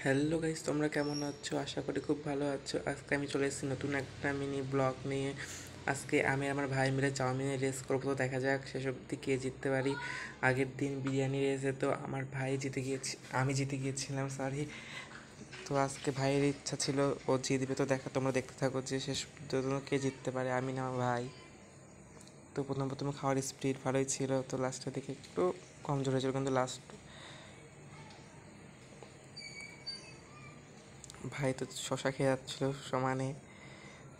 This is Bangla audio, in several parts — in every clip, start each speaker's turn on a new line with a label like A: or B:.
A: হ্যালো গাইস, তোমরা কেমন আছো? আশা করি খুব ভালো আছো। আজকে আমি চলে এসেছি নতুন একটা মিনি ব্লগ নিয়ে। আজকে আমি আর আমার ভাই মিলে চাউমিনের রেস করবো, তো দেখা যাক শেষ অবধি কে জিততে পারি। আগের দিন বিরিয়ানি রেসে তো আমার ভাই জিতে গিয়েছি, আমি জিতে গিয়েছিলাম, সরি। তো আজকে ভাইয়ের ইচ্ছা ছিল ও জিতবে, তো তোমরা দেখতে থাকো যে শেষ পর্যন্ত কে জিততে পারে, আমি না আমার ভাই। তো প্রথম প্রথম খাওয়ার স্পিড ভালোই ছিল, তো লাস্টের দিকে একটু কমজোর হয়েছিল, কিন্তু লাস্ট ভাই তো শশা খেয়ে যাচ্ছিল সমানে,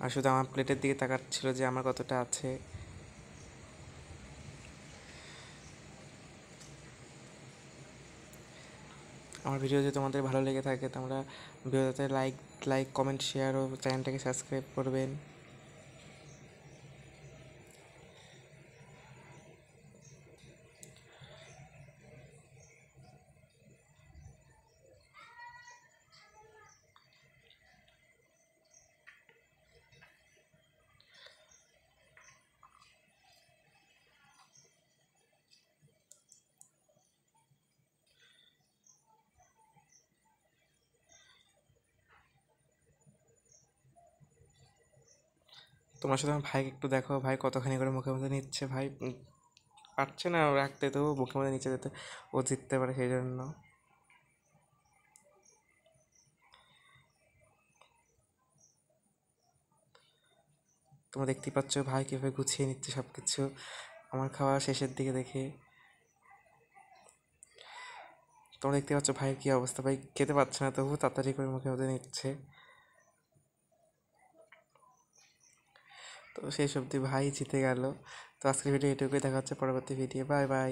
A: আর শুধু আমার প্লেটের দিকে তাকাচ্ছিল যে আমার কতটা আছে। আমার ভিডিও যদি তোমাদের ভালো লেগে থাকে তোমরা ভিডিওতে লাইক লাইক কমেন্ট শেয়ার ও চ্যানেলটাকে সাবস্ক্রাইব করবেন। তোমরা শুধু আমার ভাইকে একটু দেখো, ভাই কতখানি করে মুখে মধ্যে নিচ্ছে। ভাই পারছে না রাখতে, তো মুখে মধ্যে নিচে যেতে ও জিততে পারে সেই জন্য। তোমরা দেখতেই পাচ্ছ ভাই কীভাবে গুছিয়ে নিচ্ছে সব কিছু আমার খাওয়া শেষের দিকে দেখে। তোমরা দেখতে পাচ্ছ ভাইয়ের কী অবস্থা, ভাই খেতে পারছে না তবু তাড়াতাড়ি করে মুখে মধ্যে নিচ্ছে। তো সেই সবজি ভাই জিতে গেল। তো আজকের ভিডিও এটুকুই, দেখা হচ্ছে পরবর্তী ভিডিও। Bye bye.